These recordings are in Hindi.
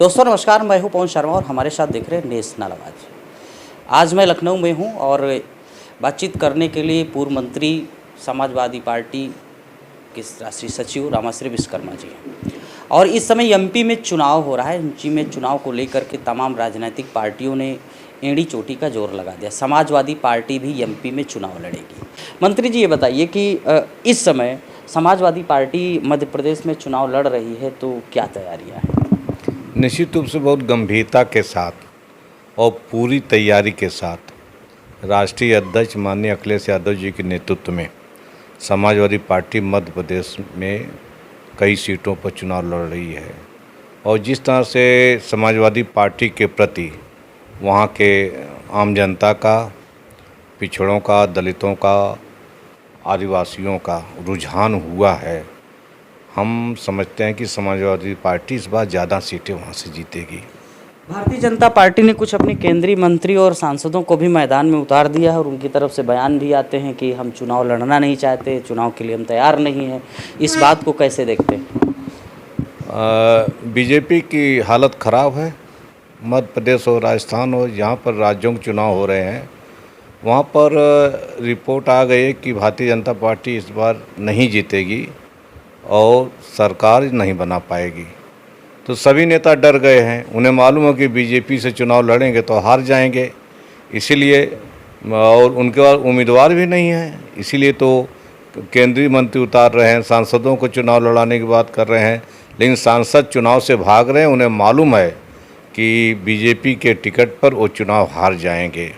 दोस्तों नमस्कार, मैं हूं पवन शर्मा और हमारे साथ देख रहे हैं नेशनल आवाज़। आज मैं लखनऊ में हूं और बातचीत करने के लिए पूर्व मंत्री समाजवादी पार्टी के राष्ट्रीय सचिव रामाश्री विश्वकर्मा जी हैं। और इस समय एमपी में चुनाव हो रहा है। एमपी में चुनाव को लेकर के तमाम राजनीतिक पार्टियों ने एड़ी चोटी का जोर लगा दिया। समाजवादी पार्टी भी एमपी में चुनाव लड़ेगी। मंत्री जी ये बताइए कि इस समय समाजवादी पार्टी मध्य प्रदेश में चुनाव लड़ रही है, तो क्या तैयारियाँ हैं? निश्चित रूप से बहुत गंभीरता के साथ और पूरी तैयारी के साथ राष्ट्रीय अध्यक्ष माननीय अखिलेश यादव जी के नेतृत्व में समाजवादी पार्टी मध्य प्रदेश में कई सीटों पर चुनाव लड़ रही है। और जिस तरह से समाजवादी पार्टी के प्रति वहाँ के आम जनता का, पिछड़ों का, दलितों का, आदिवासियों का रुझान हुआ है, हम समझते हैं कि समाजवादी पार्टी इस बार ज़्यादा सीटें वहाँ से जीतेगी। भारतीय जनता पार्टी ने कुछ अपने केंद्रीय मंत्री और सांसदों को भी मैदान में उतार दिया है और उनकी तरफ से बयान भी आते हैं कि हम चुनाव लड़ना नहीं चाहते, चुनाव के लिए हम तैयार नहीं हैं। इस बात को कैसे देखते हैं? बीजेपी की हालत ख़राब है। मध्य प्रदेश हो, राजस्थान हो, जहाँ पर राज्यों के चुनाव हो रहे हैं, वहाँ पर रिपोर्ट आ गई है कि भारतीय जनता पार्टी इस बार नहीं जीतेगी और सरकार नहीं बना पाएगी। तो सभी नेता डर गए हैं। उन्हें मालूम है कि बीजेपी से चुनाव लड़ेंगे तो हार जाएंगे, इसीलिए, और उनके पास उम्मीदवार भी नहीं है, इसीलिए तो केंद्रीय मंत्री उतार रहे हैं, सांसदों को चुनाव लड़ाने की बात कर रहे हैं। लेकिन सांसद चुनाव से भाग रहे हैं। उन्हें मालूम है कि बीजेपी के टिकट पर वो चुनाव हार जाएंगे,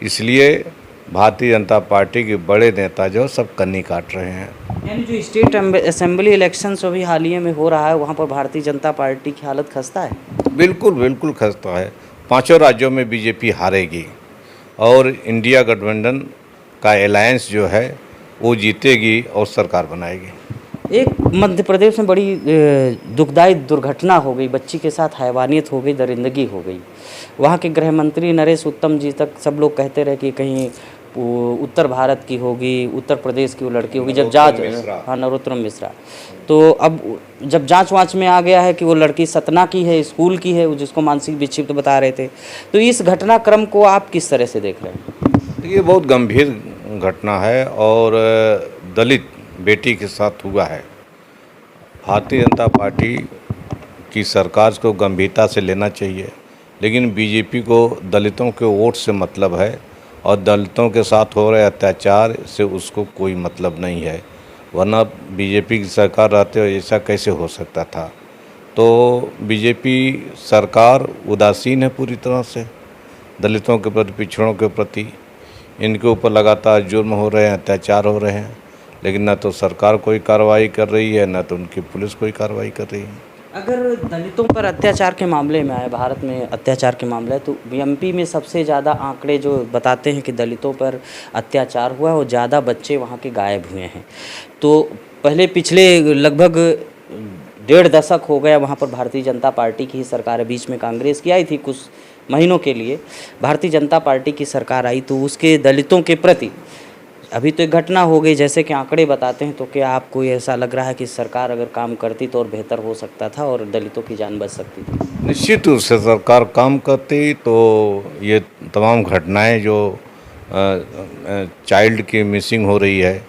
इसलिए भारतीय जनता पार्टी के बड़े नेता जो सब कन्नी काट रहे हैं। यानी जो स्टेट असेंबली इलेक्शंस अभी हालिया में हो रहा है, वहाँ पर भारतीय जनता पार्टी की हालत खस्ता है। बिल्कुल बिल्कुल खस्ता है। पांचों राज्यों में बीजेपी हारेगी और इंडिया गठबंधन का अलायंस जो है वो जीतेगी और सरकार बनाएगी। एक मध्य प्रदेश में बड़ी दुखदायी दुर्घटना हो गई, बच्ची के साथ हैवानियत हो गई, दरिंदगी हो गई। वहाँ के गृह मंत्री नरेश उत्तम जी तक सब लोग कहते रहे कि कहीं उत्तर भारत की होगी, उत्तर प्रदेश की वो लड़की होगी। जब जांच, हाँ, नरोत्तम मिश्रा, तो अब जब जांच वाँच में आ गया है कि वो लड़की सतना की है, स्कूल की है, जिसको मानसिक विक्षिप्त बता रहे थे, तो इस घटनाक्रम को आप किस तरह से देख रहे हैं? ये बहुत गंभीर घटना है और दलित बेटी के साथ हुआ है। भारतीय जनता पार्टी की सरकार को गंभीरता से लेना चाहिए, लेकिन बीजेपी को दलितों के वोट से मतलब है और दलितों के साथ हो रहे अत्याचार से उसको कोई मतलब नहीं है। वरना बीजेपी की सरकार रहते हुए ऐसा कैसे हो सकता था? तो बीजेपी सरकार उदासीन है पूरी तरह से दलितों के प्रति, पिछड़ों के प्रति। इनके ऊपर लगातार जुर्म हो रहे हैं, अत्याचार हो रहे हैं, लेकिन न तो सरकार कोई कार्रवाई कर रही है, न तो उनकी पुलिस कोई कार्रवाई कर रही है। अगर दलितों पर अत्याचार के मामले में आए, भारत में अत्याचार के मामले है, तो एमपी में सबसे ज़्यादा आंकड़े जो बताते हैं कि दलितों पर अत्याचार हुआ है और ज़्यादा बच्चे वहाँ के गायब हुए हैं। तो पिछले लगभग 1.5 दशक हो गया वहाँ पर भारतीय जनता पार्टी की ही सरकार है। बीच में कांग्रेस की आई थी कुछ महीनों के लिए, भारतीय जनता पार्टी की सरकार आई, तो उसके दलितों के प्रति अभी तो एक घटना हो गई जैसे कि आंकड़े बताते हैं। तो क्या आपको ऐसा लग रहा है कि सरकार अगर काम करती तो और बेहतर हो सकता था और दलितों की जान बच सकती थी? निश्चित रूप से सरकार काम करती तो ये तमाम घटनाएं जो चाइल्ड की मिसिंग हो रही है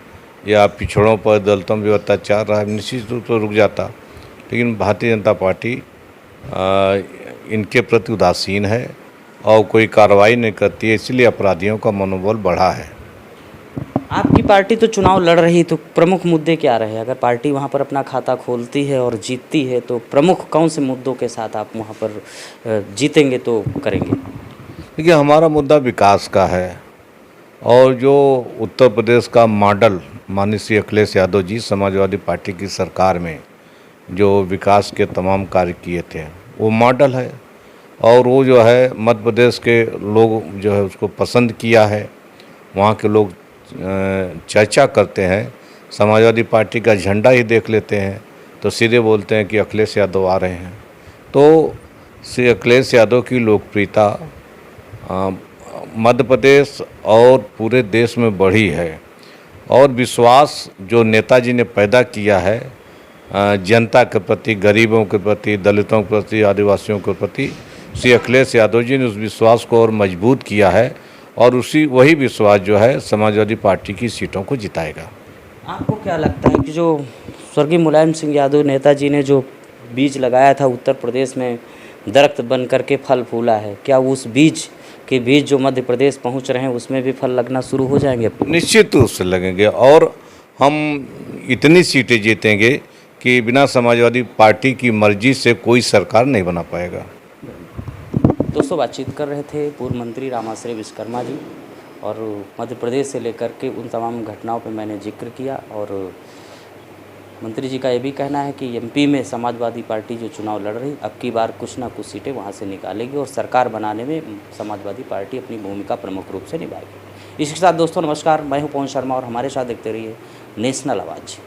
या पिछड़ों पर, दलितों पर अत्याचार रहा है, निश्चित रूप से रुक जाता। लेकिन भारतीय जनता पार्टी इनके प्रति उदासीन है और कोई कार्रवाई नहीं करती है, इसलिए अपराधियों का मनोबल बढ़ा है। आपकी पार्टी तो चुनाव लड़ रही, तो प्रमुख मुद्दे क्या रहे? अगर पार्टी वहाँ पर अपना खाता खोलती है और जीतती है तो प्रमुख कौन से मुद्दों के साथ आप वहाँ पर जीतेंगे तो करेंगे? देखिए, हमारा मुद्दा विकास का है और जो उत्तर प्रदेश का मॉडल माननीय श्री अखिलेश यादव जी समाजवादी पार्टी की सरकार में जो विकास के तमाम कार्य किए थे वो मॉडल है और वो जो है मध्य प्रदेश के लोग जो है उसको पसंद किया है। वहाँ के लोग चर्चा करते हैं, समाजवादी पार्टी का झंडा ही देख लेते हैं तो सीधे बोलते हैं कि अखिलेश यादव आ रहे हैं। तो श्री अखिलेश यादव की लोकप्रियता मध्य प्रदेश और पूरे देश में बढ़ी है और विश्वास जो नेताजी ने पैदा किया है जनता के प्रति, गरीबों के प्रति, दलितों के प्रति, आदिवासियों के प्रति श्री अखिलेश यादव जी ने उस विश्वास को और मजबूत किया है और वही विश्वास जो है समाजवादी पार्टी की सीटों को जिताएगा। आपको क्या लगता है कि जो स्वर्गीय मुलायम सिंह यादव नेताजी ने जो बीज लगाया था उत्तर प्रदेश में दरख्त बन करके फल फूला है, क्या उस बीज के बीज जो मध्य प्रदेश पहुंच रहे हैं उसमें भी फल लगना शुरू हो जाएंगे? निश्चित रूप से लगेंगे और हम इतनी सीटें जीतेंगे कि बिना समाजवादी पार्टी की मर्जी से कोई सरकार नहीं बना पाएगा। दोस्तों, बातचीत कर रहे थे पूर्व मंत्री रामाश्रय विश्वकर्मा जी और मध्य प्रदेश से लेकर के उन तमाम घटनाओं पर मैंने जिक्र किया और मंत्री जी का ये भी कहना है कि एमपी में समाजवादी पार्टी जो चुनाव लड़ रही अब की बार कुछ ना कुछ सीटें वहाँ से निकालेगी और सरकार बनाने में समाजवादी पार्टी अपनी भूमिका प्रमुख रूप से निभाएगी। इसके साथ दोस्तों नमस्कार, मैं हूँ पवन शर्मा और हमारे साथ देखते रहिए नेशनल आवाज़।